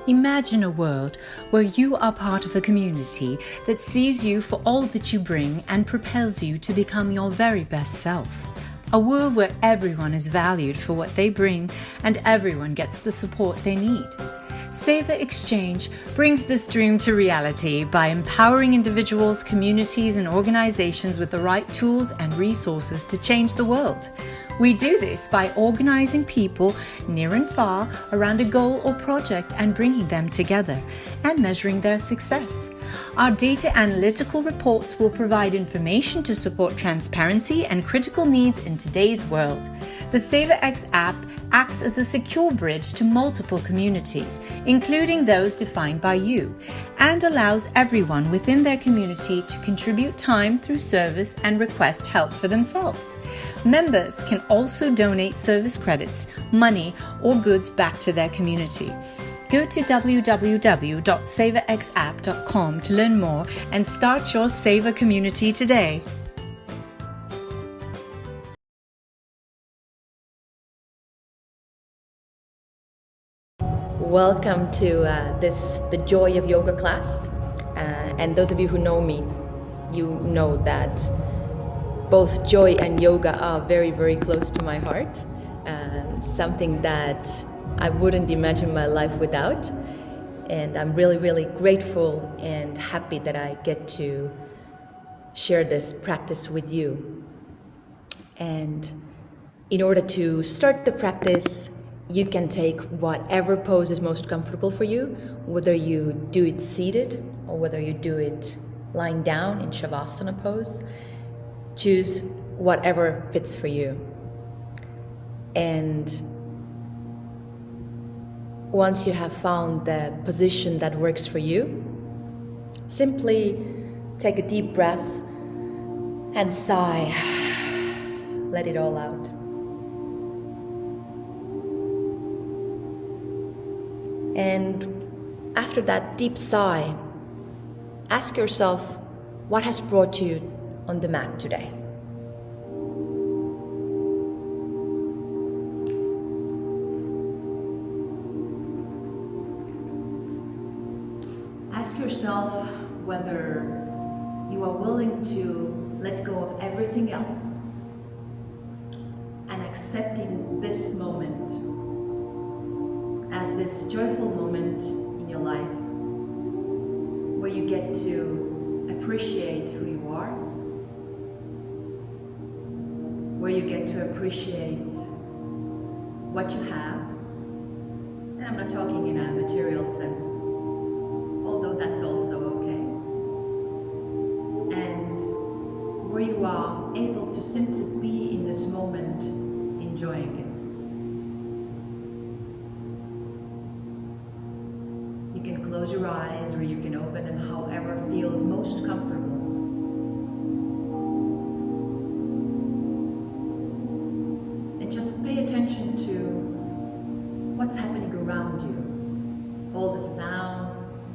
Imagine a world where you are part of a community that sees you for all that you bring and propels you to become your very best self. A world where everyone is valued for what they bring and everyone gets the support they need. Savor Exchange brings this dream to reality by empowering individuals, communities, and organizations with the right tools and resources to change the world. We do this by organizing people near and far around a goal or project and bringing them together and measuring their success. Our data analytical reports will provide information to support transparency and critical needs in today's world. The SaverX app acts as a secure bridge to multiple communities, including those defined by you, and allows everyone within their community to contribute time through service and request help for themselves. Members can also donate service credits, money, or goods back to their community. Go to www.saverxapp.com to learn more and start your Saver community today. Welcome to the Joy of Yoga class. And those of you who know me, you know that both joy and yoga are very, very close to my heart. Something that I wouldn't imagine my life without. And I'm really, really grateful and happy that I get to share this practice with you. And in order to start the practice, you can take whatever pose is most comfortable for you, whether you do it seated or whether you do it lying down in Shavasana pose. Choose whatever fits for you. And once you have found the position that works for you, simply take a deep breath and sigh. Let it all out. And after that deep sigh, ask yourself, what has brought you on the mat today? Ask yourself whether you are willing to let go of everything else and accepting this moment as this joyful moment in your life where you get to appreciate who you are, where you get to appreciate what you have. And I'm not talking in a material sense, although that's also okay. And where you are able to simply be in this moment, enjoying it. You can close your eyes or you can open them, however feels most comfortable. And just pay attention to what's happening around you. All the sounds.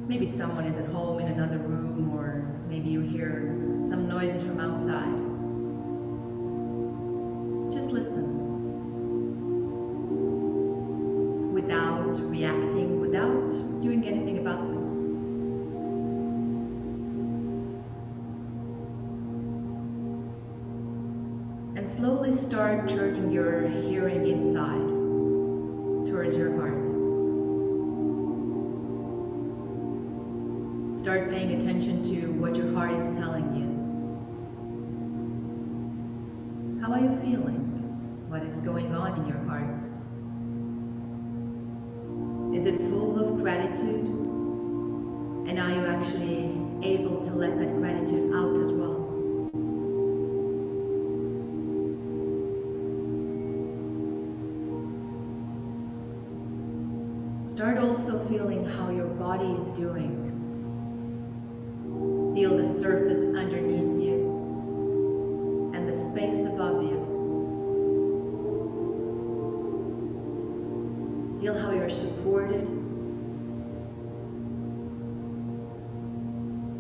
Maybe someone is at home in another room, or maybe you hear some noises from outside. Just listen. Without reacting, without doing anything about them. And slowly start turning your hearing inside, towards your heart. Start paying attention to what your heart is telling you. How are you feeling? What is going on in your heart? Is it full of gratitude? And are you actually able to let that gratitude out as well? Start also feeling how your body is doing. Feel the surface underneath you and the space above you. Feel how you're supported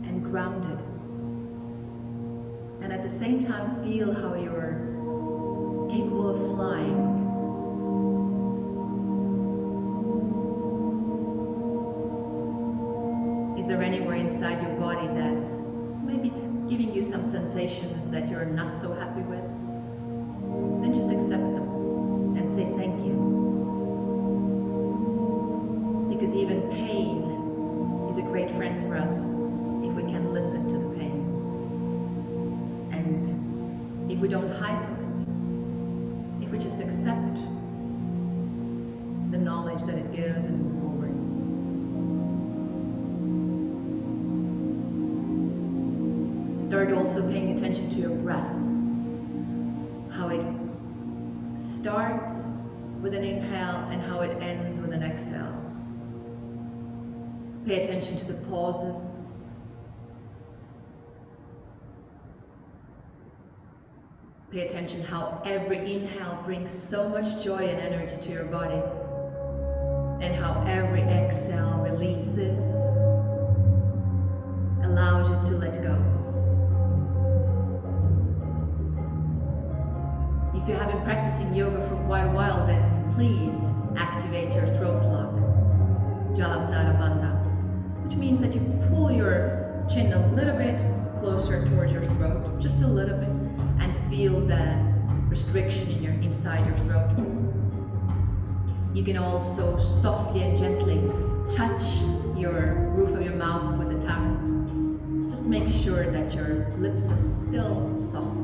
and grounded. And at the same time, feel how you're capable of flying Is there anywhere inside your body that's maybe giving you some sensations that you're not so happy with? Then just accept them and say thank you. Because even pain is a great friend for us if we can listen to the pain. And if we don't hide from it, if we just accept the knowledge that it gives and move forward. Start also paying attention to your breath. How it starts with an inhale and how it ends with an exhale. Pay attention to the pauses. Pay attention how every inhale brings so much joy and energy to your body, and how every exhale releases, allows you to let go. If you have been practicing yoga for quite a while, then please activate your throat lock, Jalandhara Bandha, which means that you pull your chin a little bit closer towards your throat, just a little bit, and feel that restriction inside your throat. You can also softly and gently touch your roof of your mouth with the tongue. Just make sure that your lips are still soft.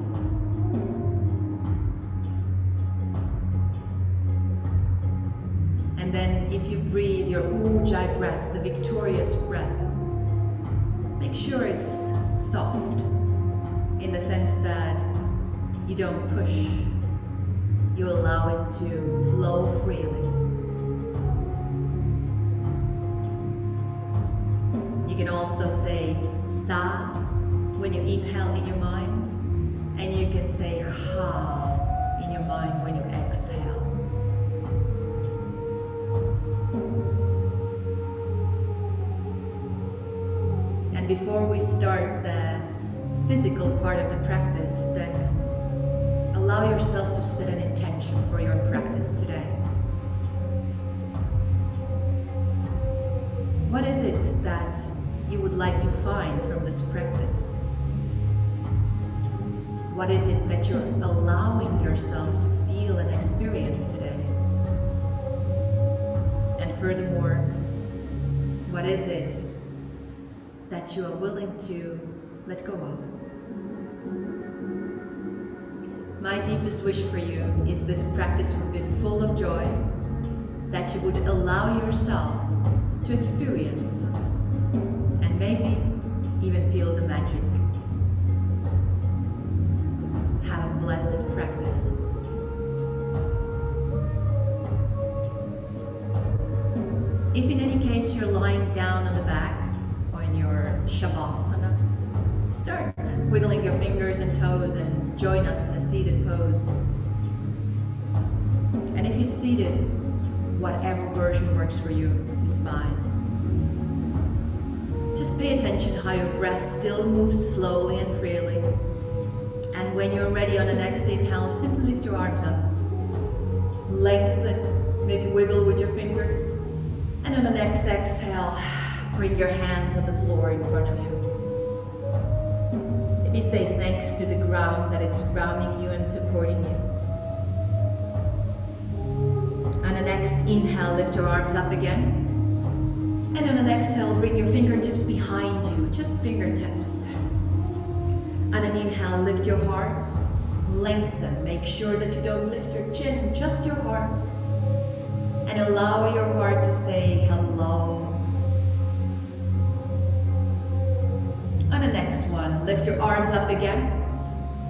And then if you breathe your Ujjayi breath, the victorious breath, make sure it's soft in the sense that you don't push. You allow it to flow freely. You can also say Sa when you inhale in your mind, and you can say Ha in your mind when you exhale. And before we start the physical part of the practice, then allow yourself to set an intention for your practice today. What is it that you would like to find from this practice? What is it that you're allowing yourself to feel and experience today? And furthermore, what is it that you are willing to let go of? My deepest wish for you is this practice would be full of joy, that you would allow yourself to experience and maybe even feel the magic. Have a blessed practice. If in any case you're lying down on the back or in your Shavasana, start wiggling your fingers and toes and join us in a seated pose. And if you're seated, whatever version works for you is fine. Just pay attention how your breath still moves slowly and freely. And when you're ready on the next inhale, simply lift your arms up. Lengthen, maybe wiggle with your fingers. And on the next exhale, bring your hands on the floor in front of you. Maybe say thanks to the ground that it's grounding you and supporting you. On the next inhale, lift your arms up again. And on an exhale, bring your fingertips behind you, just fingertips. On an inhale, lift your heart, lengthen. Make sure that you don't lift your chin, just your heart. And allow your heart to say hello. On the next one, lift your arms up again.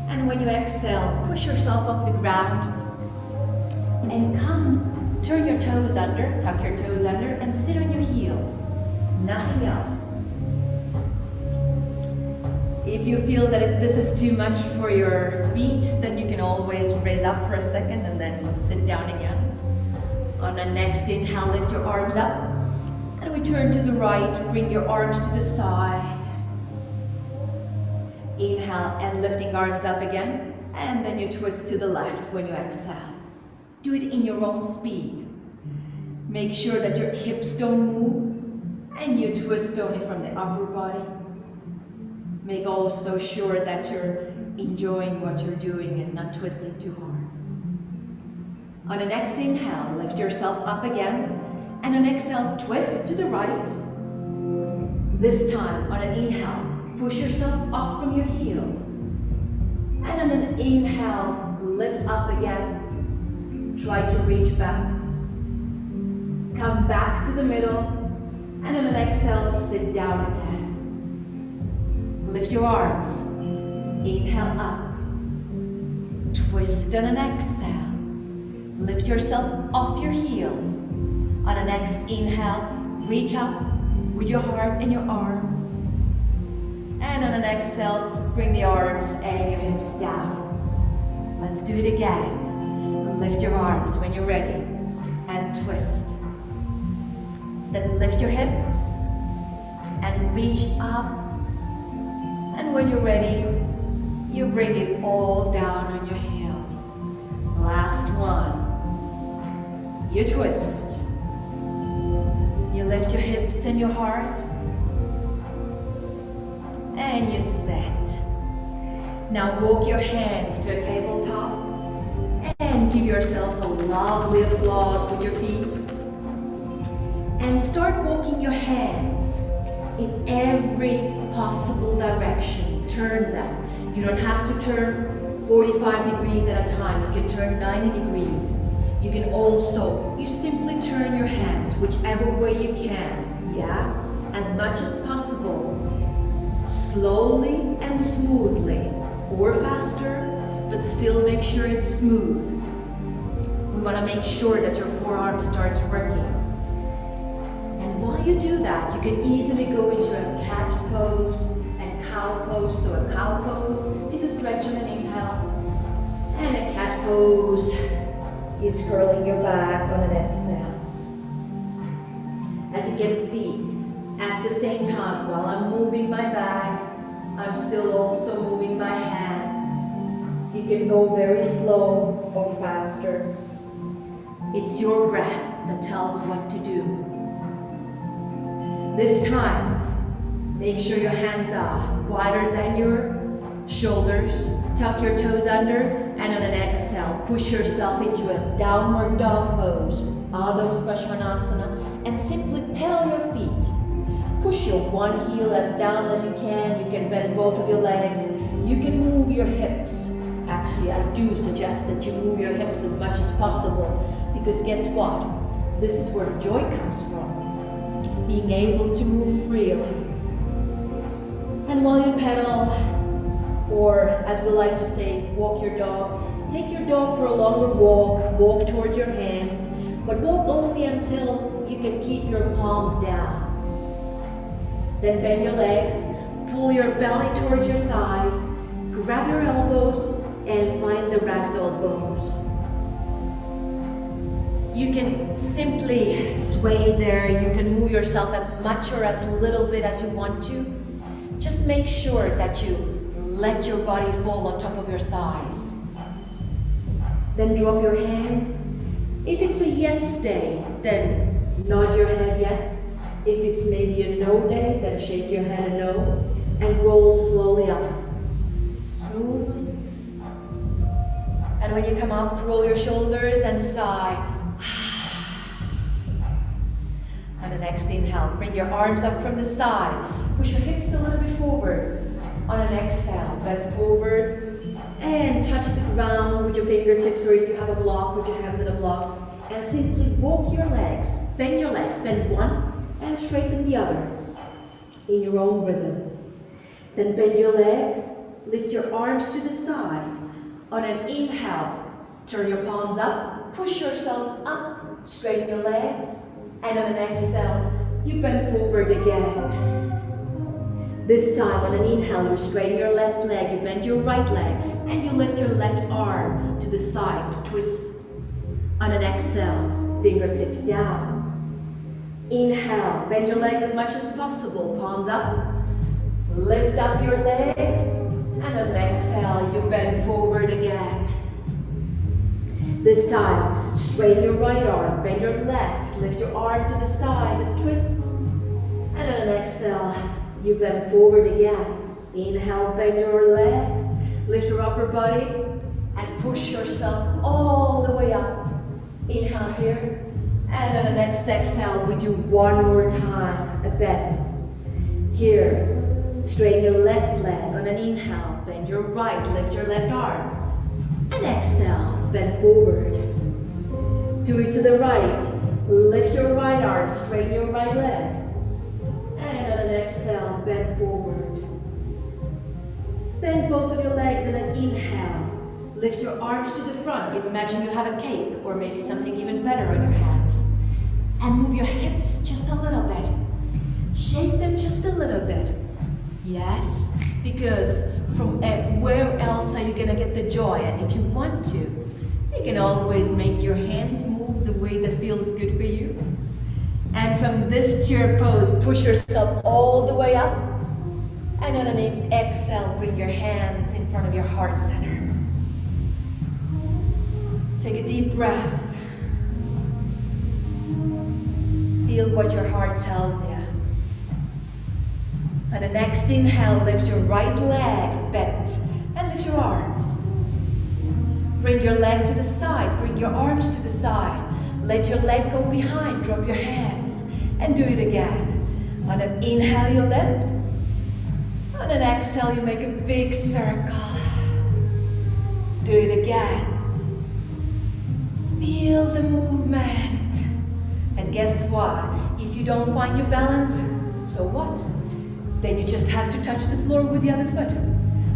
And when you exhale, push yourself off the ground. And come, turn your toes under, tuck your toes under, and sit on your heels. Nothing else. If you feel that this is too much for your feet, then you can always raise up for a second and then sit down again. On the next inhale, lift your arms up. And we turn to the right, bring your arms to the side. Inhale and lifting arms up again. And then you twist to the left when you exhale. Do it in your own speed. Make sure that your hips don't move. And you twist only from the upper body. Make also sure that you're enjoying what you're doing and not twisting too hard. On the next inhale, lift yourself up again. And on exhale, twist to the right. This time, on an inhale, push yourself off from your heels. And on an inhale, lift up again. Try to reach back. Come back to the middle. And on an exhale, sit down again. Lift your arms. Inhale up. Twist on an exhale. Lift yourself off your heels. On the next inhale, reach up with your heart and your arm. And on an exhale, bring the arms and your hips down. Let's do it again. Lift your arms when you're ready and twist. Then lift your hips and reach up. And when you're ready, you bring it all down on your heels. Last one. You twist. You lift your hips and your heart. And you sit. Now walk your hands to a tabletop and give yourself a lovely applause with your feet. And start walking your hands in every possible direction. Turn them. You don't have to turn 45 degrees at a time. You can turn 90 degrees. You can also, you simply turn your hands whichever way you can. Yeah? As much as possible. Slowly and smoothly. Or faster, but still make sure it's smooth. We want to make sure that your forearm starts working. And while you do that, you can easily go into a cat pose and cow pose. So a cow pose is a stretch on an inhale. And a cat pose is curling your back on an exhale. As you can see, at the same time, while I'm moving my back, I'm still also moving my hands. You can go very slow or faster. It's your breath that tells what to do. This time, make sure your hands are wider than your shoulders. Tuck your toes under, and on an exhale, push yourself into a downward dog pose, Adho Mukha Svanasana, and simply pedal your feet. Push your one heel as down as you can. You can bend both of your legs. You can move your hips. Actually, I do suggest that you move your hips as much as possible, because guess what? This is where joy comes from. Being able to move freely. And while you pedal, or as we like to say, walk your dog, take your dog for a longer walk towards your hands, but walk only until you can keep your palms down. Then bend your legs, pull your belly towards your thighs, grab your elbows, and find the ragdoll pose. You can simply sway there. You can move yourself as much or as little bit as you want to. Just make sure that you let your body fall on top of your thighs. Then drop your hands. If it's a yes day, then nod your head yes. If it's maybe a no day, then shake your head a no and roll slowly up. Smoothly. And when you come up, roll your shoulders and sigh. On the next inhale, bring your arms up from the side. Push your hips a little bit forward. On an exhale, bend forward and touch the ground with your fingertips, or if you have a block, put your hands on a block. And simply walk your legs, bend one and straighten the other in your own rhythm. Then bend your legs, lift your arms to the side. On an inhale, turn your palms up, push yourself up, straighten your legs. And on an exhale, you bend forward again. This time on an inhale, you straighten your left leg, you bend your right leg, and you lift your left arm to the side to twist. On an exhale, fingertips down. Inhale, bend your legs as much as possible, palms up. Lift up your legs, and on an exhale, you bend forward again. This time, straighten your right arm, bend your left, lift your arm to the side and twist. And on an exhale, you bend forward again. Inhale, bend your legs, lift your upper body, and push yourself all the way up. Inhale here. And on the next exhale, we do one more time, a bend. Here, straighten your left leg on an inhale, bend your right, lift your left arm. And exhale, bend forward. Do it to the right, lift your right arm, straighten your right leg. And on an exhale, bend forward. Bend both of your legs on an inhale. Lift your arms to the front. Imagine you have a cake or maybe something even better on your hands. And move your hips just a little bit. Shake them just a little bit. Yes, because from where else are you gonna get the joy? And if you want to, you can always make your hands move the way that feels good for you. And from this chair pose, push yourself all the way up. And on an exhale, bring your hands in front of your heart center. Take a deep breath. Feel what your heart tells you. On the next inhale, lift your right leg bent and lift your arms. Bring your leg to the side, bring your arms to the side. Let your leg go behind, drop your hands and do it again. On an inhale, you lift. On an exhale, you make a big circle. Do it again. Feel the movement. And guess what? If you don't find your balance, so what? Then you just have to touch the floor with the other foot.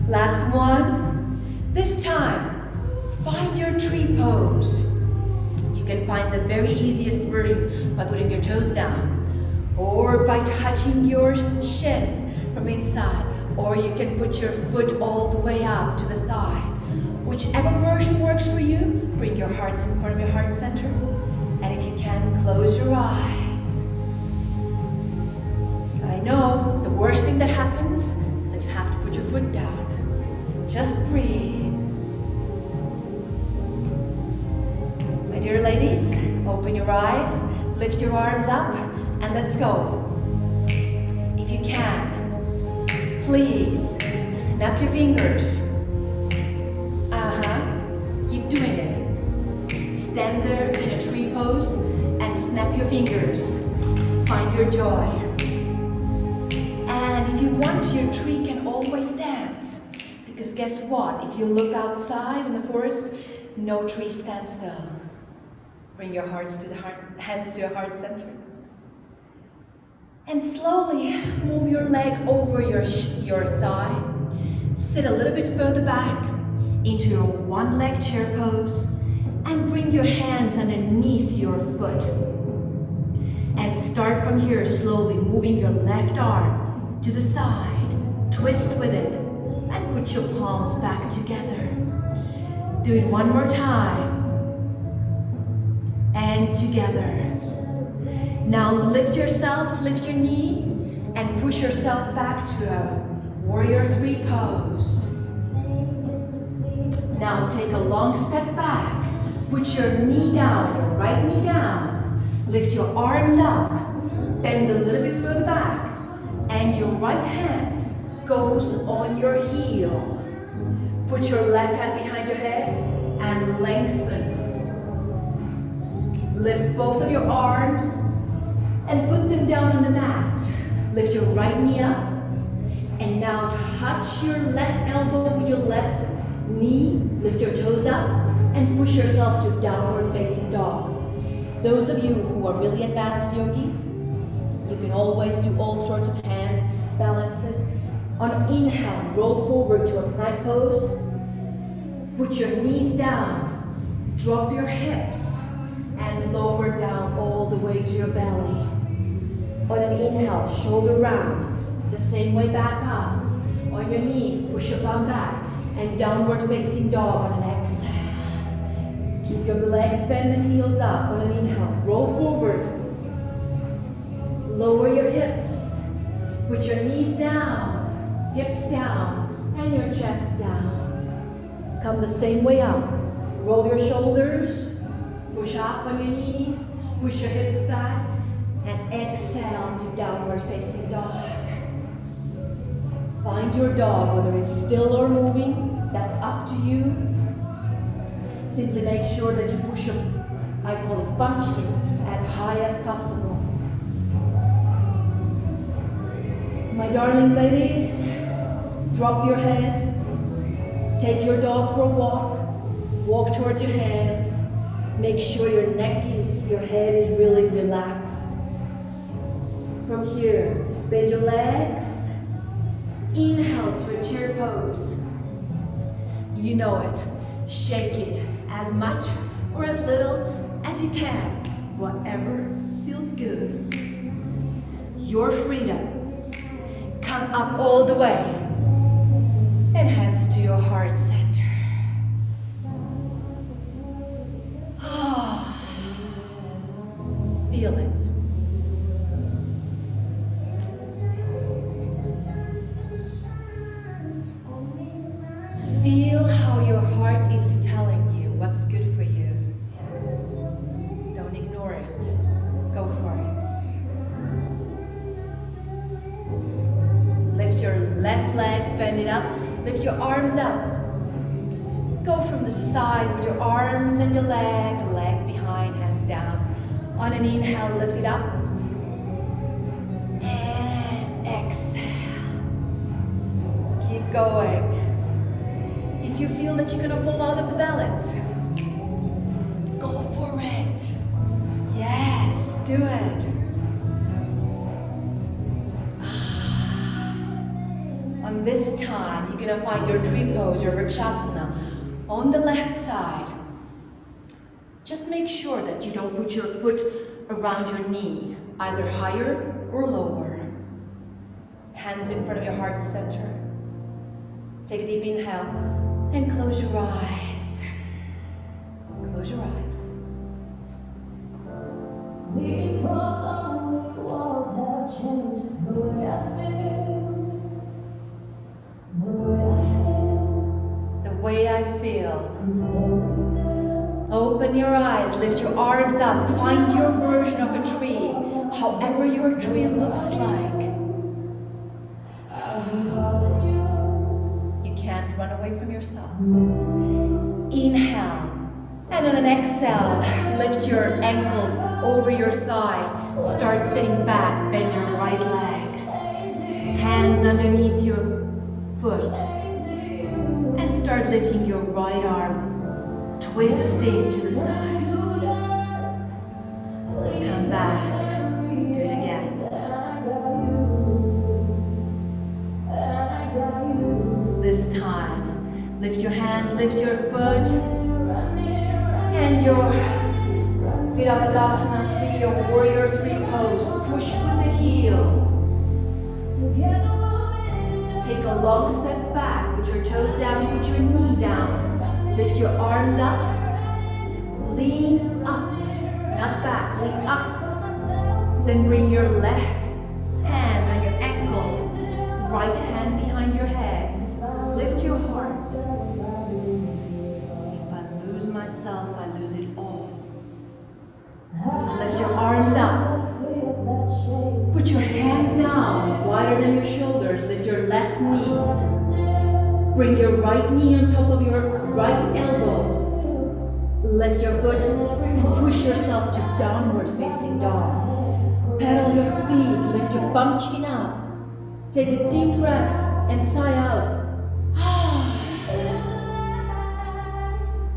Last one. This time, find your tree pose. You can find the very easiest version by putting your toes down, or by touching your shin from inside, or you can put your foot all the way up to the thigh. Whichever version works for you, bring your hearts in front of your heart center. And if you can, close your eyes. I know the worst thing that happens is that you have to put your foot down. Just breathe. My dear ladies, open your eyes, lift your arms up, and let's go. If you can, please snap your fingers. Keep doing it. Stand there in a tree pose and snap your fingers. Find your joy. And if you want, your tree can always dance. Because guess what? If you look outside in the forest, no tree stands still. Bring your hands to your heart center. And slowly move your leg over your thigh. Sit a little bit further back into your one-leg chair pose and bring your hands underneath your foot. And start from here, slowly moving your left arm to the side. Twist with it and put your palms back together. Do it one more time. And together. Now lift yourself, lift your knee, and push yourself back to a warrior three pose. Now take a long step back. Put your knee down, your right knee down. Lift your arms up. Bend a little bit further back. And your right hand goes on your heel. Put your left hand behind your head and lengthen. Lift both of your arms and put them down on the mat. Lift your right knee up. And now touch your left elbow with your left knee. Lift your toes up and push yourself to downward facing dog. Those of you who are really advanced yogis, you can always do all sorts of hand balances. On inhale, roll forward to a plank pose. Put your knees down. Drop your hips and lower down all the way to your belly. On an inhale, shoulder round, the same way back up. On your knees, push your bum back and downward facing dog on an exhale. Keep your legs bent and heels up. On an inhale, roll forward. Lower your hips. Put your knees down, hips down, and your chest down. Come the same way up. Roll your shoulders. Push up on your knees, push your hips back, And exhale to downward facing dog. Find your dog, whether it's still or moving, that's up to you. Simply make sure that you push your, I call it pumpkin, as high as possible. My darling ladies, drop your head, take your dog for a walk towards your hands, make sure your head is really relaxed. From here, bend your legs, inhale to a chair pose. You know it, shake it as much or as little as you can, whatever feels good. Your freedom. Come up all the way and hands to your heart center. Feel it. Feel how your heart is telling you what's good for you. Don't ignore it. Go for it. Lift your left leg, bend it up. Lift your arms up. Go from the side with your arms and your leg behind, hands down. On an inhale, lift it up. And exhale. Keep going. If you feel that you're gonna fall out of the balance, go for it. Yes, do it. On this time, you're gonna find your tree pose, your Vrikshasana, on the left side. Just make sure that you don't put your foot around your knee, either higher or lower. Hands in front of your heart center. Take a deep inhale and close your eyes. Close your eyes. These lonely walls have changed the way I feel. The way I feel. The way I feel. I'm standing still. Open your eyes, lift your arms up, find your version of a tree, however your tree looks like. I've been calling you. You can't run away from yourself. Listening. Inhale, and on an exhale, lift your ankle over your thigh. Start sitting back, bend your right leg. Hands underneath your foot. And start lifting your right arm, twisting to the side. Come back, do it again. This time, lift your hands, lift your foot, and your Virabhadasana 3, your warrior 3 pose. Push with the heel. Take a long step back, put your toes down, put your knee down. Lift your arms up, lean up, not back, lean up. Then bring your left hand on your ankle, right hand behind your head. Lift your heart. If I lose myself, I lose it all. Lift your arms up. Put your hands down, wider than your shoulders. Lift your left knee. Bring your right knee on top of your right elbow. Lift your foot and push yourself to downward facing dog. Pedal your feet, lift your bum chin up. Take a deep breath and sigh out.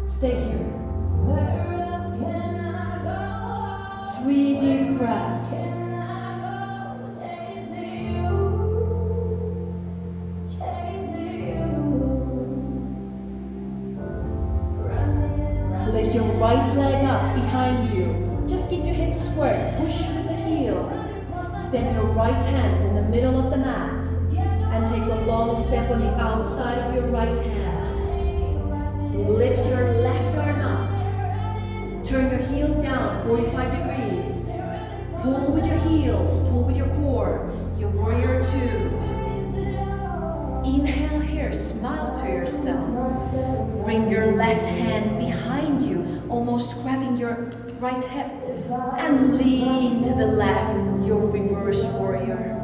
Stay here. 3 deep breaths. Lift your right leg up behind you. Just keep your hips squared. Push with the heel. Step your right hand in the middle of the mat and take a long step on the outside of your right hand. Lift your left arm up. Turn your heel down 45 degrees. Pull with your heels, pull with your core. Your warrior 2. Inhale here, smile to yourself. Bring your left hand behind you, almost grabbing your right hip. And lean to the left. your reverse warrior.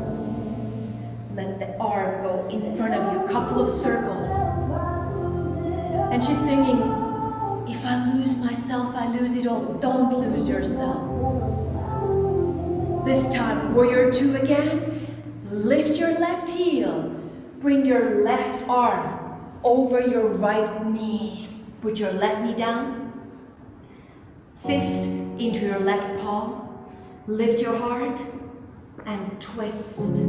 Let the arm go in front of you, a couple of circles. And she's singing, if I lose myself, I lose it all. Don't lose yourself. This time, warrior 2 again. Lift your left heel. Bring your left arm over your right knee. Put your left knee down. Fist into your left palm. Lift your heart and twist.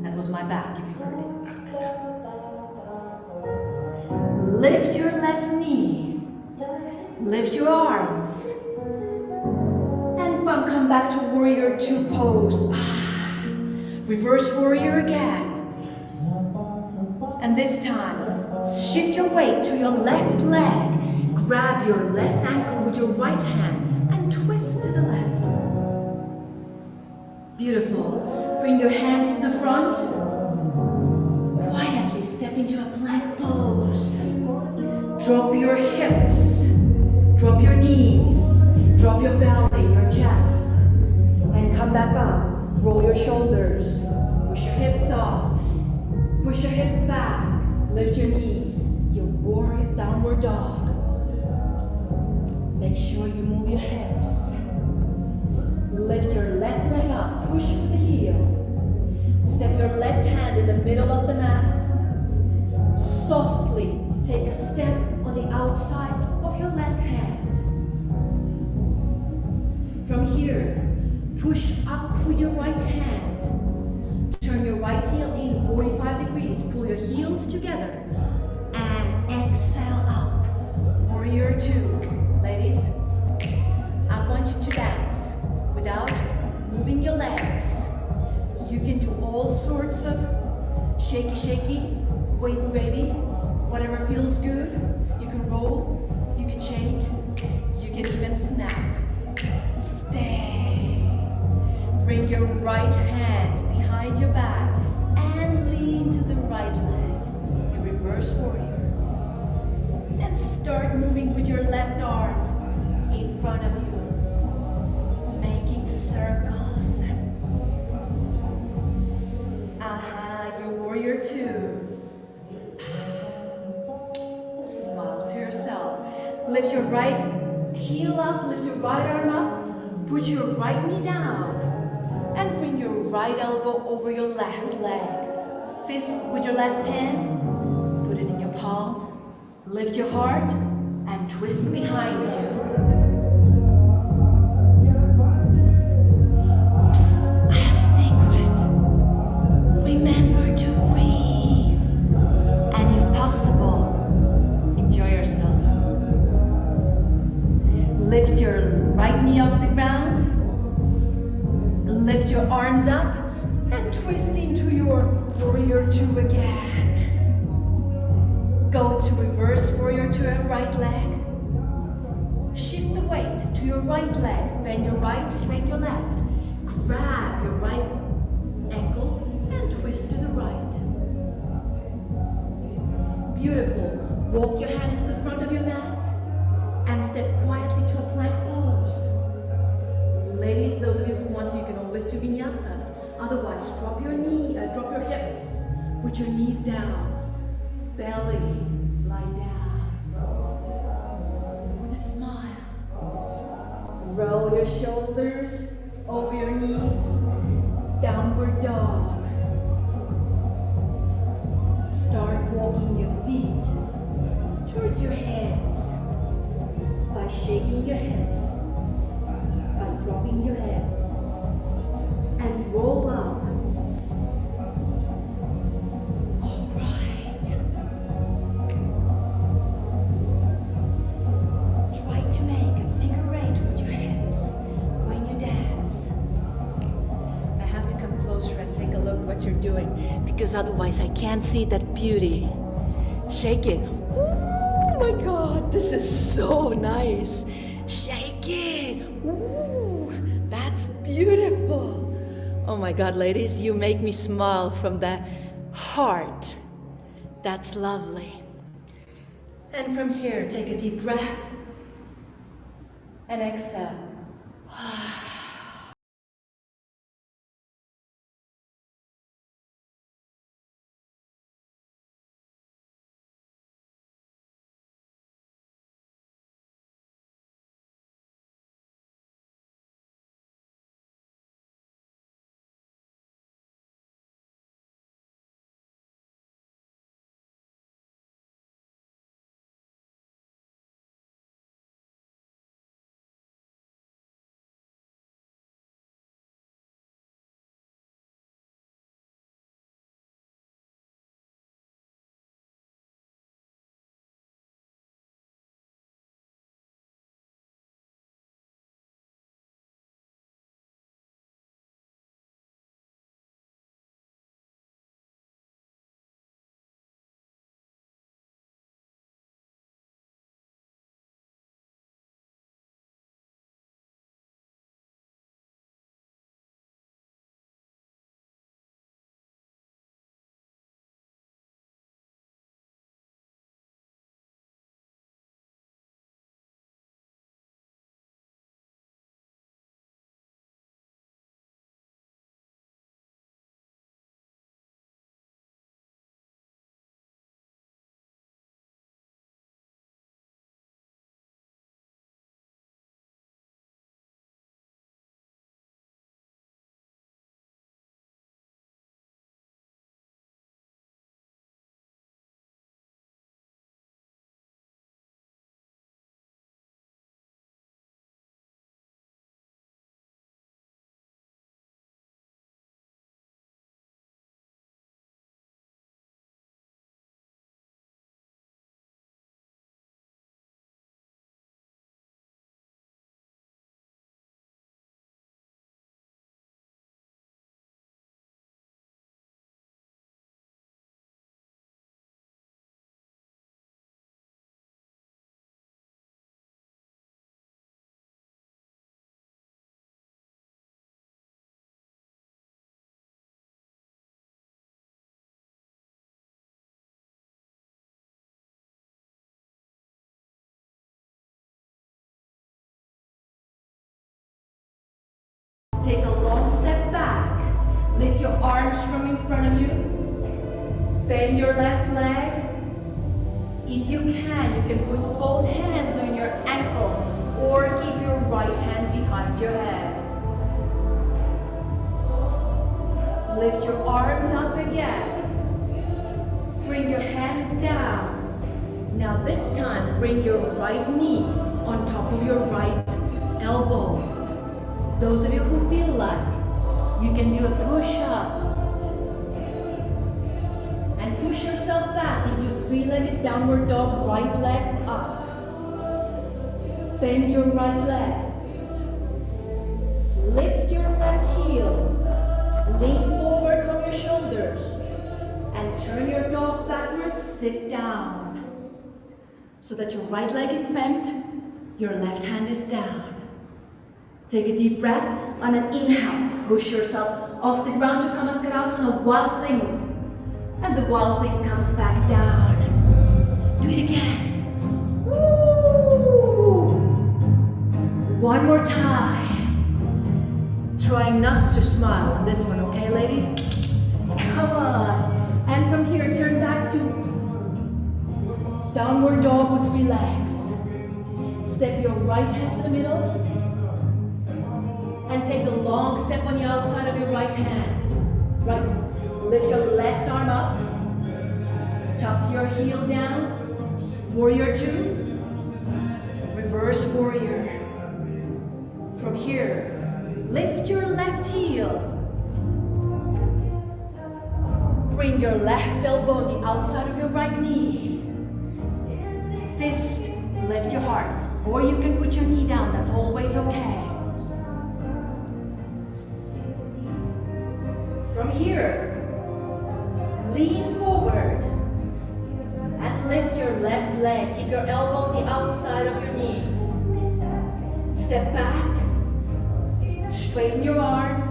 That was my back, if you heard it. Lift your left knee. Lift your arms. And come back to warrior 2 pose. Reverse warrior again. And this time, shift your weight to your left leg. Grab your left ankle with your right hand and twist to the left. Beautiful. Bring your hands to the front. Quietly step into a plank pose. Drop your hips. Drop your knees. Drop your belly, your chest. And come back up. Roll your shoulders. Push your hips off. Push your hip back. Lift your knees. Your warrior downward dog. Make sure you move your hips. Lift your left leg up. Push with the heel. Step your left hand in the middle of the mat. Softly take a step on the outside of your left hand. From here, push up with your right hand. Turn your right heel in 45 degrees. Pull your heels together. And exhale up. Warrior 2. Ladies, I want you to dance without moving your legs. You can do all sorts of shaky, wavy, whatever feels good. You can roll, you can shake, you can even snap. Stay. Bring your right hand behind your back and lean to the right leg. Your reverse warrior. And start moving with your left arm in front of you, making circles. Your warrior 2. Smile to yourself. Lift your right heel up, lift your right arm up, put your right knee down, and bring your right elbow over your left leg. Fist with your left hand, put it in your palm. Lift your heart and twist behind you. Psst, I have a secret. Remember to breathe. And if possible, enjoy yourself. Lift your right knee off the ground. Lift your arms up and twist into your warrior 2 again. Go to reverse warrior to your right leg. Shift the weight to your right leg. Bend your right, straighten your left. Grab your right ankle and twist to the right. Beautiful. Walk your hands to the front of your mat and step quietly to a plank pose. Ladies, those of you who want to, you can always do vinyasas. Otherwise, drop your hips. Put your knees down. Belly, lie down. With a smile. Roll your shoulders over your knees. Downward dog. Start walking your feet towards your hands by shaking your hips, by dropping your head, and roll up. All right. Try to make a figure 8 with your hips when you dance. I have to come closer and take a look at what you're doing, because otherwise I can't see that beauty. Shake it. Oh my God, this is so nice. Shake it. Ooh, that's beautiful. Oh my God, ladies, you make me smile from the heart. That's lovely. And from here, take a deep breath and exhale. front of you. Bend your left leg. If you can put both hands on your ankle or keep your right hand behind your head. Lift your arms up again. Bring your hands down. Now this time, bring your right knee on top of your right elbow. Those of you who feel like you can do a push-up and push yourself back into three-legged downward dog, right leg up. Bend your right leg. Lift your left heel. Lean forward from your shoulders and turn your dog backwards, sit down. So that your right leg is bent, your left hand is down. Take a deep breath. On an inhale, push yourself off the ground to Kamakasana, wild thing. And the wild thing comes back down. Do it again. Woo! One more time. Trying not to smile on this one, okay, ladies? Come on. And from here, turn back to downward dog with 3 legs. Step your right hand to the middle. And take a long step on the outside of your right hand. Right. Lift your left arm up. Tuck your heel down. Warrior 2. Reverse warrior. From here, lift your left heel. Bring your left elbow on the outside of your right knee. Fist, lift your heart. Or you can put your knee down, that's always okay. From here, lean forward and lift your left leg. Keep your elbow on the outside of your knee. Step back, straighten your arms,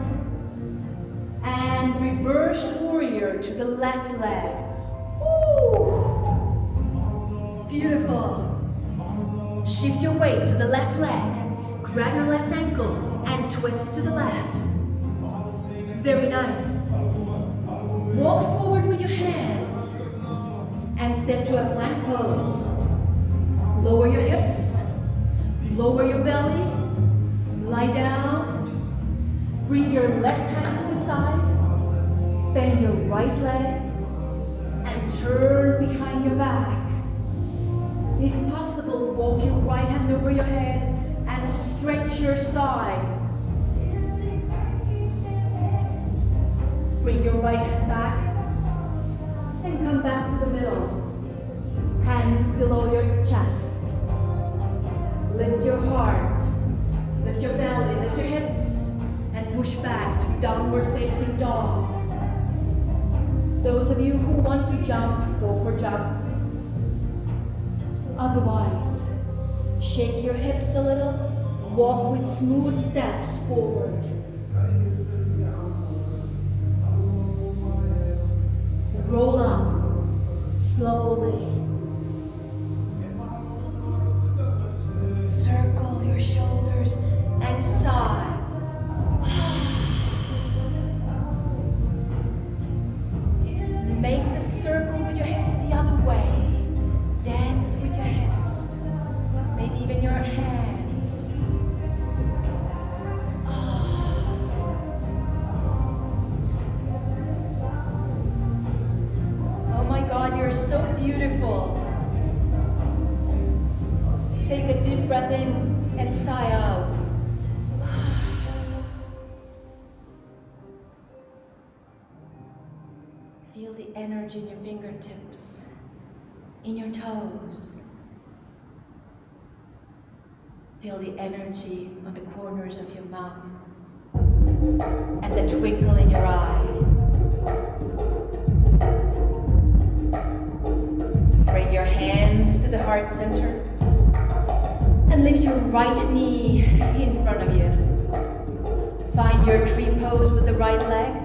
and reverse warrior to the left leg. Woo! Beautiful. Shift your weight to the left leg. Grab your left ankle and twist to the left. Very nice. Walk forward with your hands and step to a plank pose. Lower your hips, lower your belly, lie down. Bring your left hand to the side, bend your right leg, and turn behind your back. If possible, walk your right hand over your head and stretch your side. Bring your right hand back and come back to the middle. Hands below your chest. Lift your heart, lift your belly, lift your hips, and push back to downward facing dog. Those of you who want to jump, go for jumps. Otherwise, shake your hips a little, walk with smooth steps forward. Roll up slowly. Circle your shoulders and sigh. Make the circle with your hips the other way. Dance with your hips. Maybe even your hands. Oh my God, you're so beautiful. Take a deep breath in and sigh out. Feel the energy in your fingertips, in your toes. Feel the energy on the corners of your mouth and the twinkle in your eye. Bring your hands to the heart center and lift your right knee in front of you. Find your tree pose with the right leg.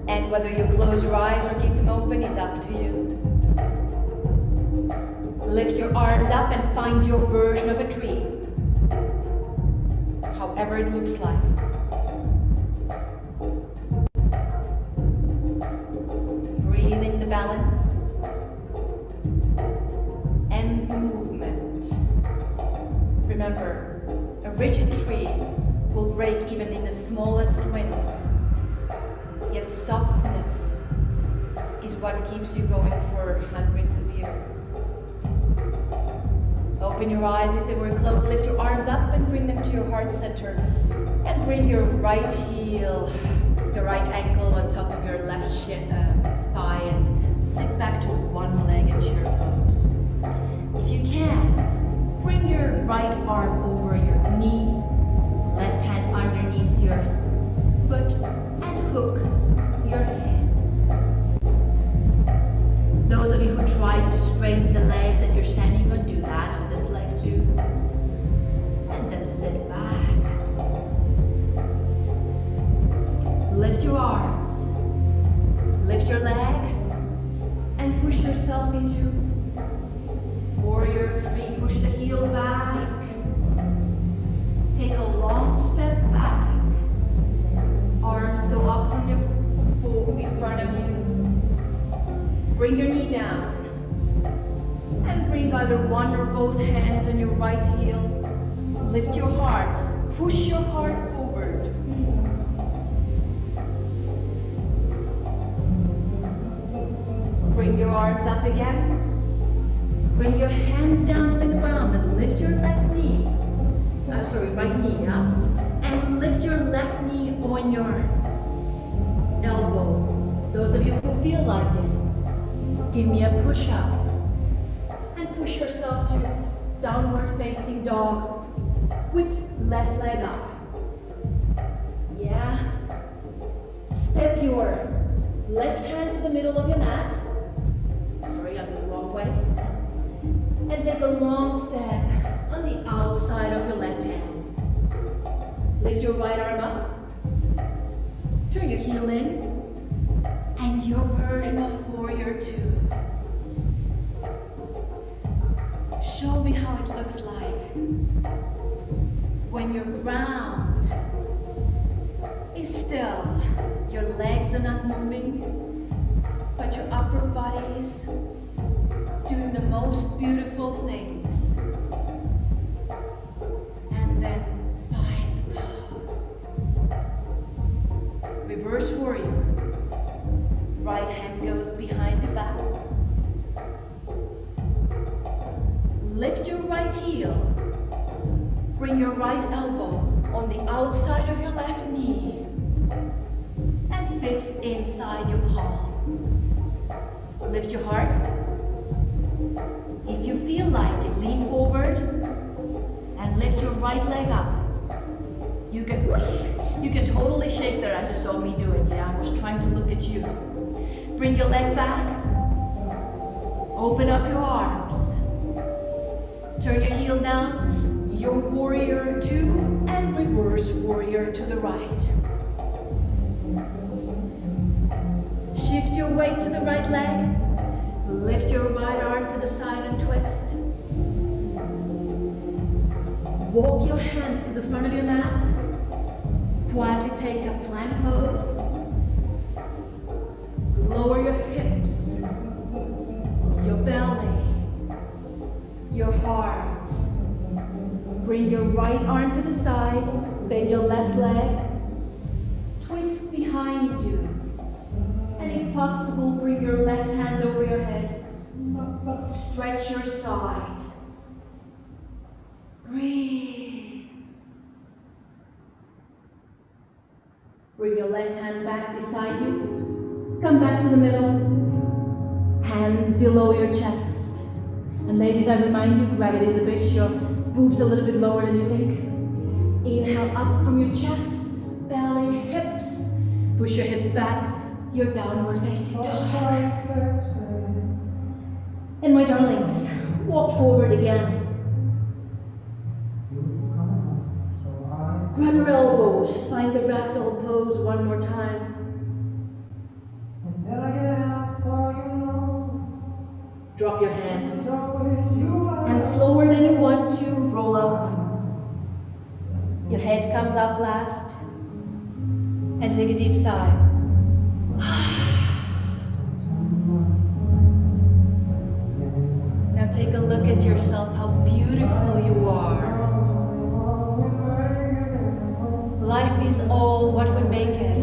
And whether you close your eyes or keep them open is up to you. Lift your arms up and find your version of a tree, however it looks like. will break even in the smallest wind. Yet softness is what keeps you going for hundreds of years. Open your eyes if they were closed, lift your arms up and bring them to your heart center. And bring your right heel, your right ankle on top of your left thigh and sit back to one-legged chair pose. If you can, bring your right arm over your knee, left hand underneath your foot, and hook your hands. Those of you who tried to straighten the leg that you're standing on, do that on this leg too. And then sit back. Lift your arms, lift your leg, and push yourself into Warrior 3. Push the heel back. Take a long step back. Arms go up from your foot in front of you. Bring your knee down. And bring either one or both hands on your right heel. Lift your heart. Push your heart forward. Bring your arms up again. Bring your hands down to the ground and lift your left knee. Right knee up. And lift your left knee on your elbow. Those of you who feel like it, give me a push up. And push yourself to downward facing dog with left leg up. Yeah. Step your left hand to the middle of your mat. Sorry, I'm the wrong way. And take a long step on the outside of your left hand. Lift your right arm up. Turn your heel in. And your version of Warrior 2. Show me how it looks like when your ground is still. Your legs are not moving, but your upper body is doing the most beautiful things. And then find the pose. Reverse warrior. Right hand goes behind your back. Lift your right heel. Bring your right elbow on the outside of your left knee. And fist inside your palm. Lift your heart. If you feel like it, lean forward and lift your right leg up. You can totally shake there as you saw me do it. Yeah, I was trying to look at you. Bring your leg back. Open up your arms. Turn your heel down. Your Warrior 2 and reverse warrior to the right. Shift your weight to the right leg. Lift your right arm to the side and twist. Walk your hands to the front of your mat. Quietly take a plank pose. Lower your hips, your belly, your heart. Bring your right arm to the side. Bend your left leg. Twist behind you. And if possible, bring your left hand over your head. Stretch your side. Breathe. Bring your left hand back beside you. Come back to the middle. Hands below your chest. And ladies, I remind you, gravity is a bitch. Your boobs a little bit lower than you think. Inhale up from your chest, belly, hips. Push your hips back. Your downward facing dog. And my darlings, walk forward again. Grab your elbows, find the ragdoll pose one more time. And then again, I thought Drop your hands. And slower than you want to, roll up. Your head comes up last. And take a deep sigh. Now take a look at yourself, how beautiful you are. make it.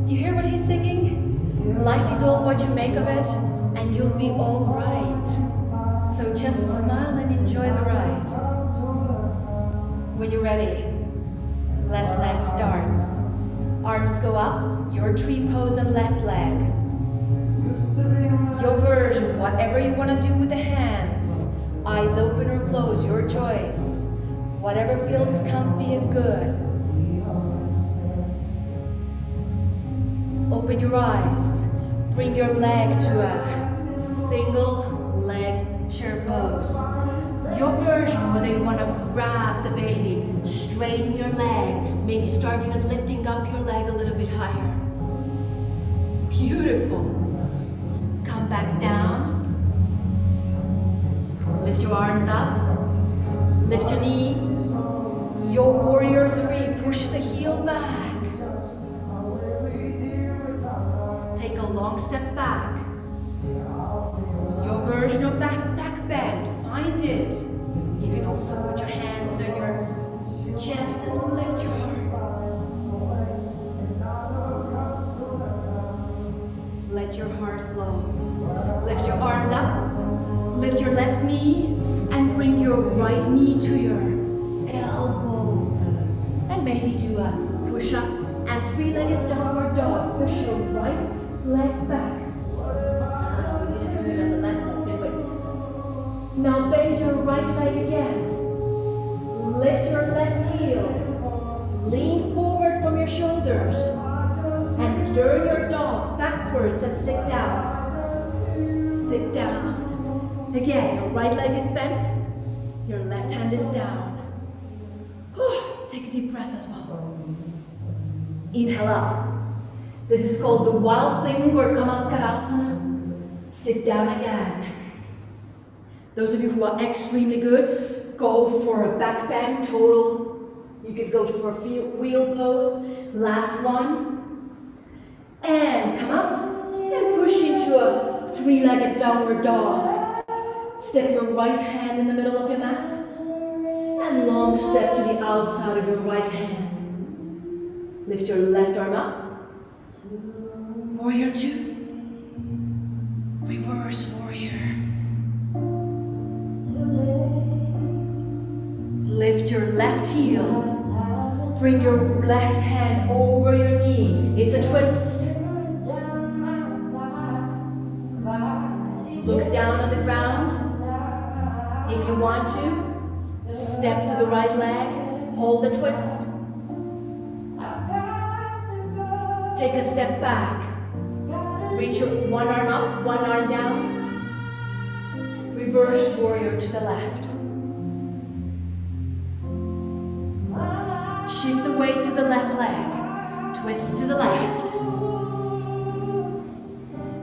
Do you hear what he's singing? Life is all what you make of it, and you'll be all right. So just smile and enjoy the ride. When you're ready, left leg starts. Arms go up, your tree pose on left leg. Your version, whatever you want to do with the hands. Eyes open or closed, your choice. Whatever feels comfy and good. Open your eyes. Bring your leg to a single leg chair pose. Your version, whether you want to grab the baby, straighten your leg, maybe start even lifting up your leg a little bit higher. Beautiful. Come back down. Lift your arms up. Lift your knee. Your warrior three. Push the heel back. Take a long step back. Your version of back bend. Find it. You can also put your hands on your chest and lift your heart. Let your heart flow. Lift your arms up. Lift your left knee and bring your right knee to your elbow. And maybe do a push-up and three-legged downward dog. Push your right leg back. We didn't do it on the left leg, did we? Now bend your right leg again. Lift your left heel. Lean forward from your shoulders. And turn your dog backwards and sit down. Sit down. Again, your right leg is bent. Your left hand is down. Take a deep breath as well. Inhale up. This is called the wild thing or Kamakkarasana. Sit down again. Those of you who are extremely good, go for a back bend total. You could go for a wheel pose. Last one. And come up and push into a three-legged downward dog. Step your right hand in the middle of your mat. And long step to the outside of your right hand. Lift your left arm up. Warrior two. Reverse warrior. Lift your left heel. Bring your left hand over your knee. It's a twist. Look down on the ground. If you want to, step to the right leg. Hold the twist. Take a step back. Reach your one arm up, one arm down. Reverse warrior to the left. Shift the weight to the left leg. Twist to the left.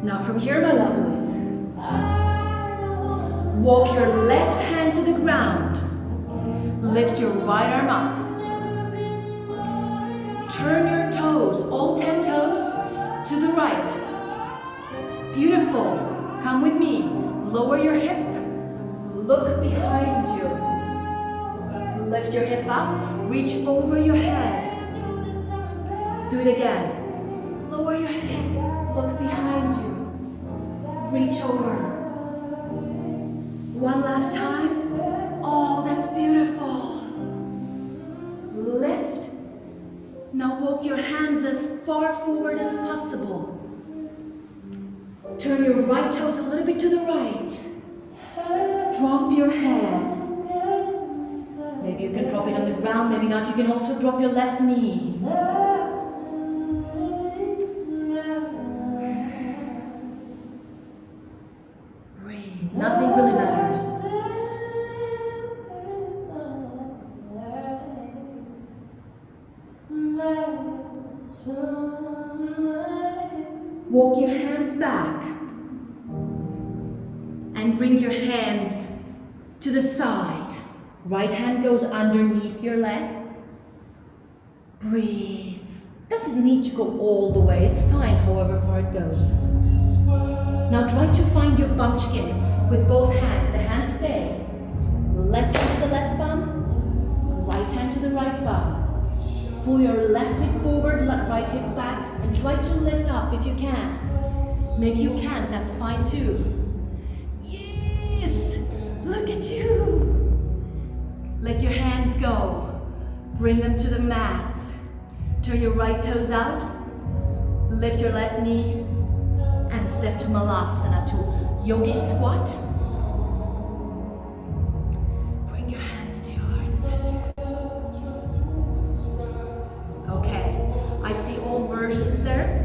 Now from here, my lovelies, walk your left hand to the ground. Lift your right arm up. Turn your toes, all 10 toes, to the right. Beautiful. Come with me. Lower your hip. Look behind you. Lift your hip up. Reach over your head. Do it again. Lower your head. Look behind you. Reach over. One last time. Oh, that's beautiful. Lift. Now walk your hands as far forward as possible. Turn your right toes a little bit to the right. Drop your head. Maybe you can drop it on the ground, maybe not. You can also drop your left knee. Breathe. Nothing really matters. Walk your hands back and bring your hands to the side. Right hand goes underneath your leg. Breathe. Doesn't need to go all the way. It's fine however far it goes. Now try to find your bumpkin with both hands. The hands stay. Left right hip back and try to lift up if you can. Maybe you can't, that's fine too. Yes! Look at you! Let your hands go. Bring them to the mat. Turn your right toes out. Lift your left knee and step to Malasana, to yogi squat. Bring your hands to your heart center. Okay, I see all versions there.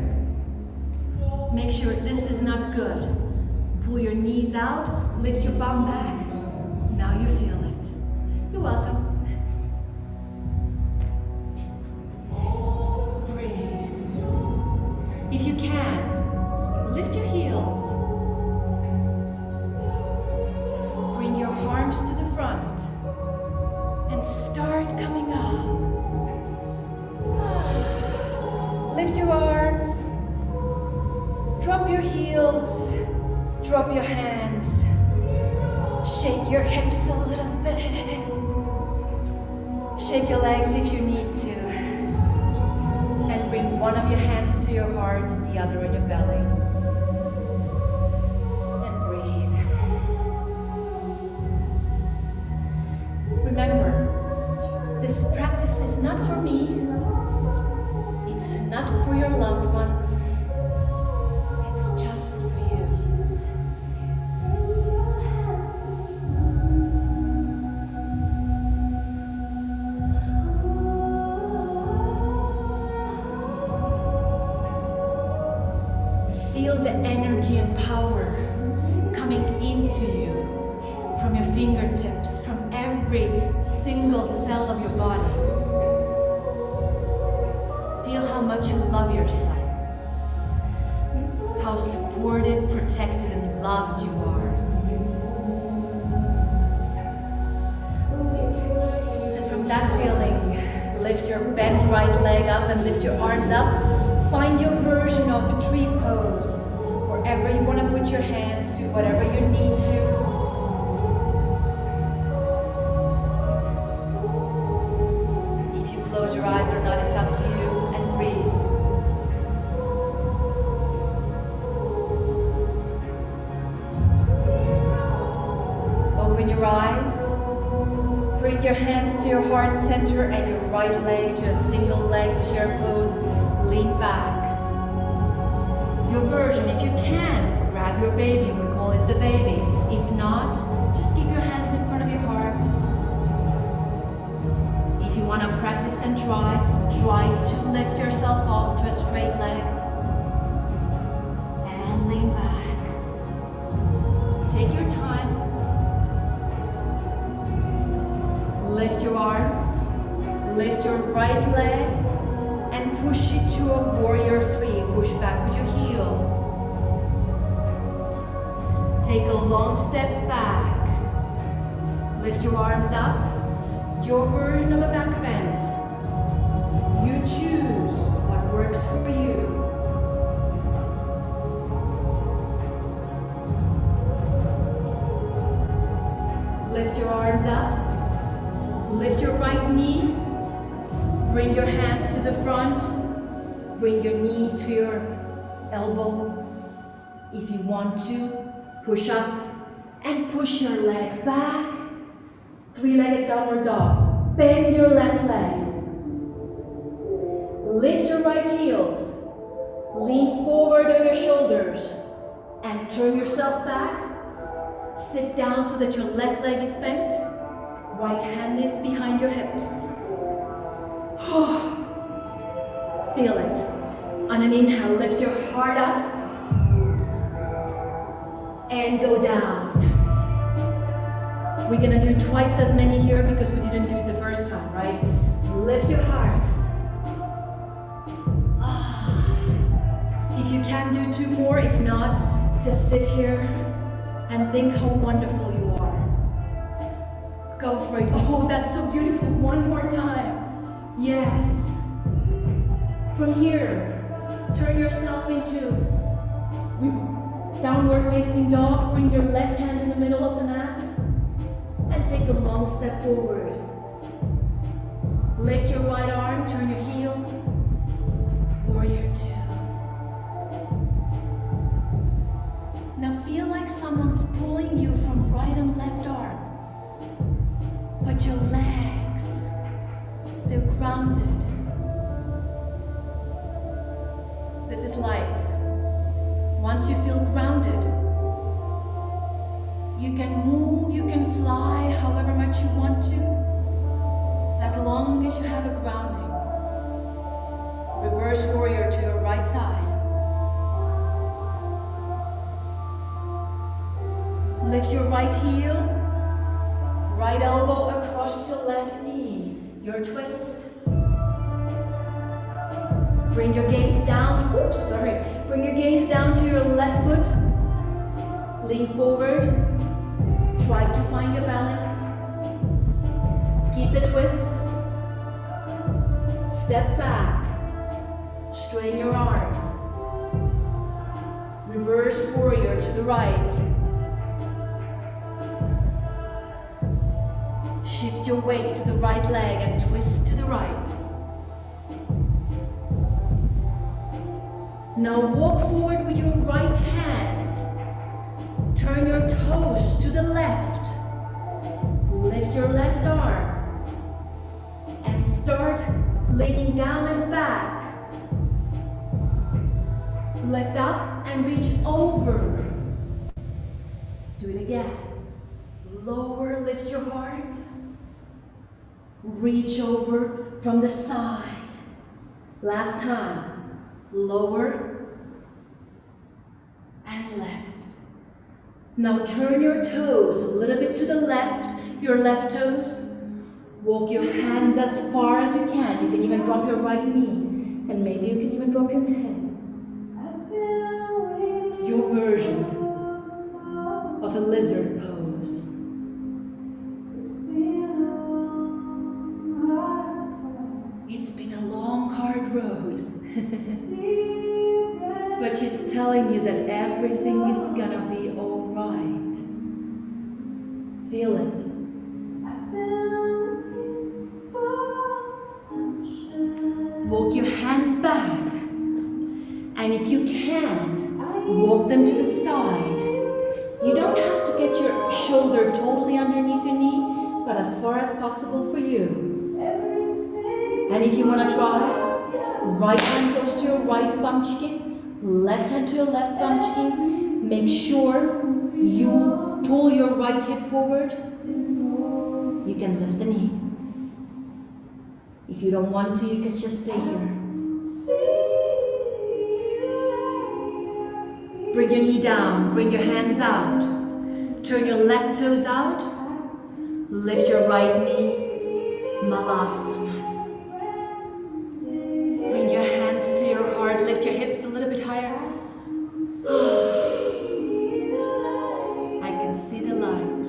Make sure this is not good. Pull your knees out, lift your bum back. Now you feel it. You're welcome. Breathe. If you can, lift your heels. Bring your arms to the front and start coming up. Lift your arms. Drop your heels. Drop your hands. Shake your hips a little bit. Shake your legs if you need to. And bring one of your hands to your heart, the other in your belly. And breathe. Remember, this practice is not for me. It's not for your loved ones. It's just for you. Feel the energy and power coming into you from your fingertips, from every single cell of your body. Feel how much you love yourself, how supported, protected, and loved you are. And from that feeling, lift your bent right leg up and lift your arms up. Find your version of tree pose. Wherever you want to put your hands, do whatever you need to. If you close your eyes or not, it's up to you. And breathe. Open your eyes. Bring your hands to your heart center and your right leg to a single leg chair pose. Lean back. Your version, if you can, grab your baby. We call it the baby. If not, just keep your hands in front of your heart. If you want to practice and try to lift yourself off to a straight leg. And lean back. Take your time. Lift your arm. Lift your right leg. And push it to a warrior 3. Push back with your heel. Take a long step back. Lift your arms up. Your version of a back bend. You choose what works for you. Lift your arms up. Lift your right knee. Bring your hands to the front. Bring your knee to your elbow. If you want to, push up and push your leg back. 3-legged downward dog. Bend your left leg. Lift your right heels. Lean forward on your shoulders and turn yourself back. Sit down so that your left leg is bent. Right hand is behind your hips. Feel it. On an inhale, lift your heart up and go down. We're gonna do twice as many here because we didn't do it the first time, right? Lift your heart. If you can do 2 more, if not, just sit here and think how wonderful you are. Go for it. Oh, that's so beautiful. One more time. Yes. From here, turn yourself into downward facing dog. Bring your left hand in the middle of the mat and take a long step forward. Lift your right arm, turn your heel. warrior two. Now feel like someone's pulling you from right and left arm. But your legs, they're grounded. This is life. Once you feel grounded, you can move, you can fly however much you want to, as long as you have a grounding. Reverse warrior to your right side. Lift your right heel, right elbow across your left knee. Your twist. Bring your gaze down, bring your gaze down to your left foot. Lean forward, try to find your balance. Keep the twist. Step back, straighten your arms. Reverse warrior to the right. Shift your weight to the right leg and twist to the right. Now walk forward with your right hand. Turn your toes to the left. Lift your left arm. And start leaning down and back. Lift up and reach over. Do it again. Lower, lift your heart. Reach over from the side. Last time. Lower and left. Now turn your toes a little bit to the left, your left toes. Walk your hands as far as you can. You can even drop your right knee, and maybe you can even drop your head. Your version of a lizard pose. It's been a long, hard road. But she's telling you that everything is gonna be alright. Feel it. Walk your hands back. And if you can, walk them to the side. You don't have to get your shoulder totally underneath your knee, but as far as possible for you. And if you want to try, right hand goes to your right bumpkin, left hand to your left bumpkin. Make sure you pull your right hip forward. You can lift the knee. If you don't want to, you can just stay here. Bring your knee down, bring your hands out. Turn your left toes out. Lift your right knee, Malasana. Bring your hands to your heart, lift your hips a little bit higher. I can see the light.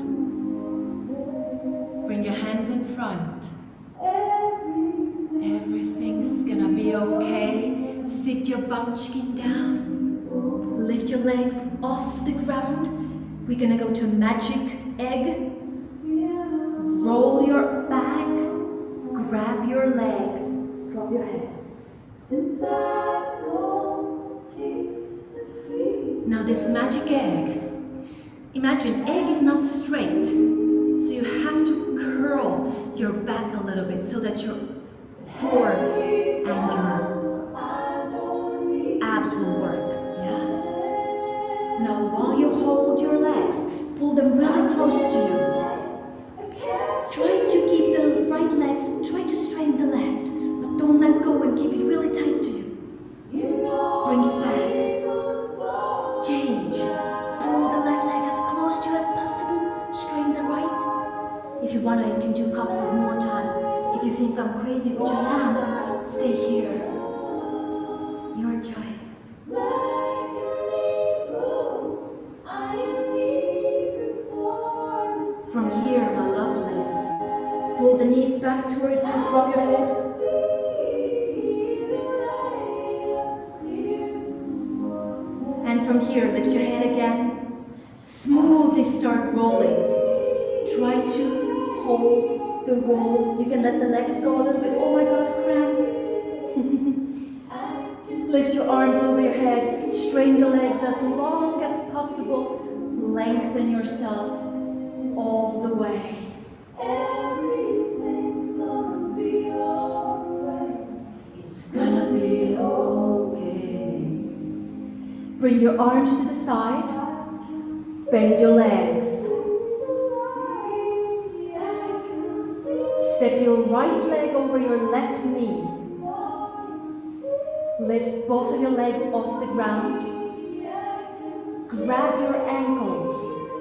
Bring your hands in front. Everything's gonna be okay. Sit your bumpkin down. Lift your legs off the ground. We're gonna go to a magic egg. Roll your back. Grab your legs. Drop your head. Now this magic egg. Imagine egg is not straight. So you have to curl your back a little bit so that your core and your abs will work. Yeah. Now while you hold your legs, pull them really close to you. Try to keep the right leg, try to straighten the left, but don't let go and keep it really tight to you. Bring it back. Change. Pull the left leg as close to you as possible. Straighten the right. If you want to, you can do a couple of more times. If you think I'm crazy, which I am, stay here. Your choice. From here, my lovelies, pull the knees back towards you, drop your head. And from here, lift your head again. Smoothly start rolling. Try to hold the roll. You can let the legs go a little bit. Oh my God, cramp. Lift your arms over your head, strain your legs as long as possible, lengthen yourself all the way. Everything's gonna be alright. It's gonna be okay. Bring your arms to the side, bend your legs. Step your right leg over your left knee. Lift both of your legs off the ground. Grab your ankles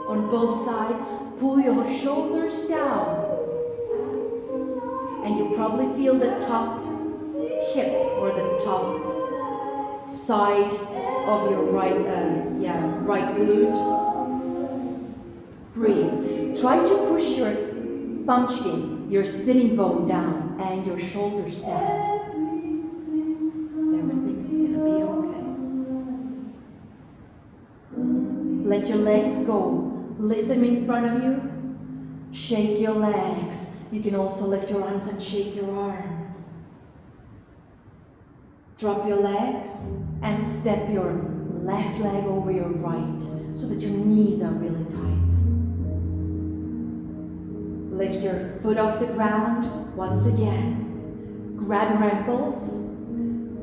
on both sides. Pull your shoulders down. And you probably feel the top hip or the top side of your right glute. Breathe. Try to push your pumpkin, your sitting bone down and your shoulders down. Everything's gonna be okay. Let your legs go. Lift them in front of you. Shake your legs. You can also lift your arms and shake your arms. Drop your legs and step your left leg over your right so that your knees are really tight. Lift your foot off the ground once again. Grab your ankles,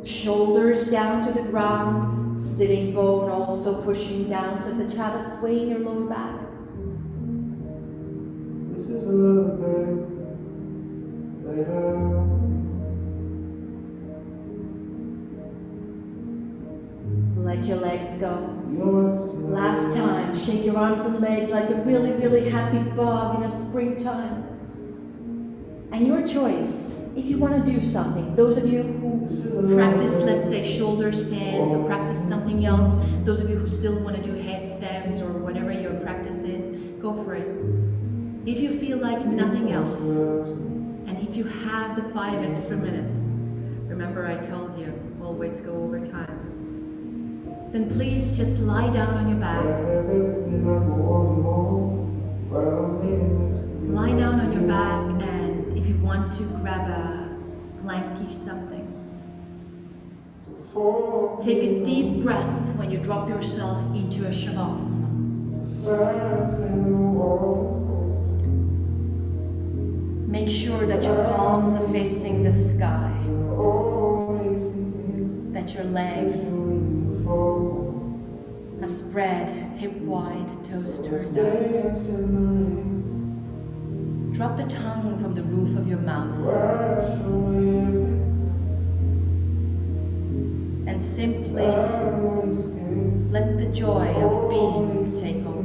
shoulders down to the ground, sitting bone also pushing down so that you have a sway in your lower back. This is a little bit later. Let your legs go. You know what's Last time, shake your arms and legs like a really, really happy bug in a springtime. And your choice, if you want to do something, those of you who practice, let's say, shoulder stands or practice something else, those of you who still want to do headstands or whatever your practice is, go for it. If you feel like nothing else, and if you have the 5 extra minutes, remember I told you, always go over time, then please just lie down on your back. Lie down on your back, and if you want to, grab a plankish something. Take a deep breath when you drop yourself into a shavasana. Make sure that your palms are facing the sky, that your legs are spread hip wide, toes turned out. Drop the tongue from the roof of your mouth and simply let the joy of being take over.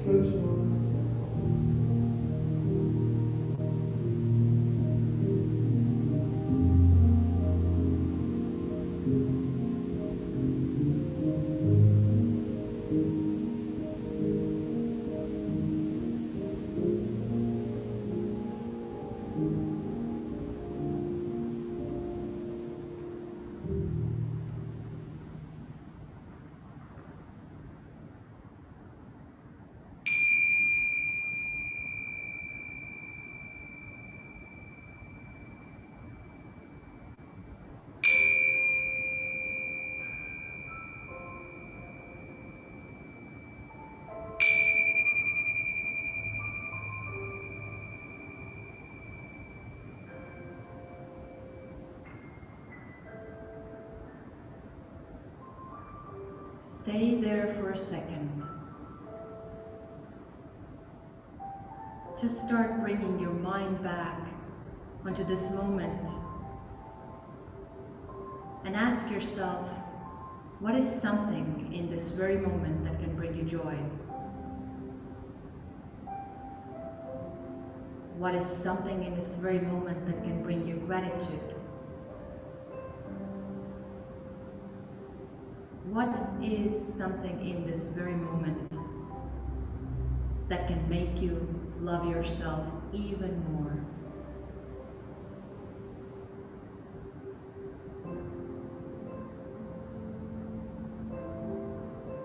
flip side. Stay there for a second. Just start bringing your mind back onto this moment and ask yourself, what is something in this very moment that can bring you joy? What is something in this very moment that can bring you gratitude? What is something in this very moment that can make you love yourself even more?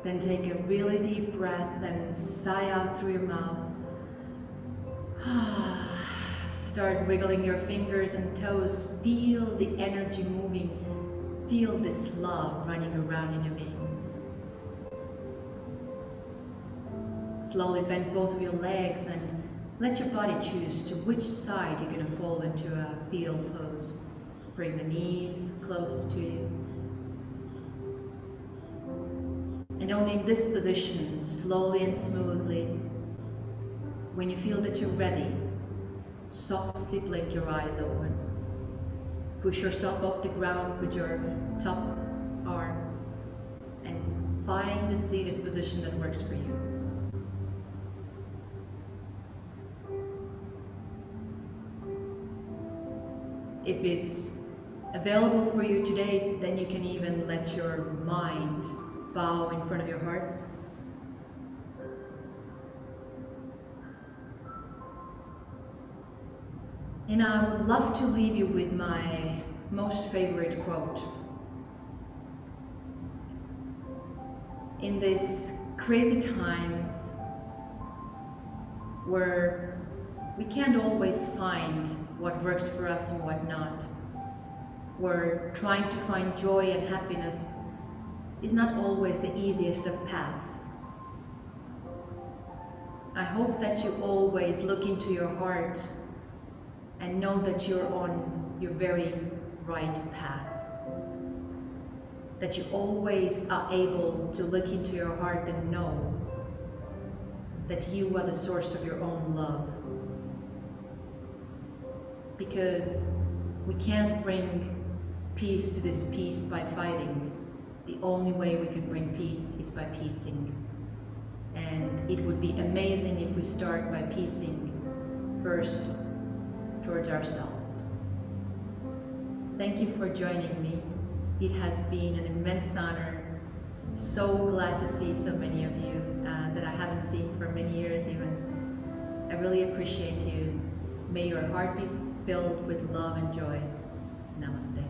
Then take a really deep breath and sigh out through your mouth. Start wiggling your fingers and toes. Feel the energy moving. Feel this love running around in your veins. Slowly bend both of your legs and let your body choose to which side you're going to fall into a fetal pose. Bring the knees close to you. And only in this position, slowly and smoothly, when you feel that you're ready, softly blink your eyes open. Push yourself off the ground with your top arm and find the seated position that works for you. If it's available for you today, then you can even let your mind bow in front of your heart. And I would love to leave you with my most favorite quote. In these crazy times where we can't always find what works for us and what not, where trying to find joy and happiness is not always the easiest of paths, I hope that you always look into your heart and know that you're on your very right path. That you always are able to look into your heart and know that you are the source of your own love. Because we can't bring peace to this peace by fighting. The only way we can bring peace is by peacing. And it would be amazing if we start by peacing first towards ourselves. Thank you for joining me. It has been an immense honor. So glad to see so many of you that I haven't seen for many years even. I really appreciate you. May your heart be filled with love and joy. Namaste.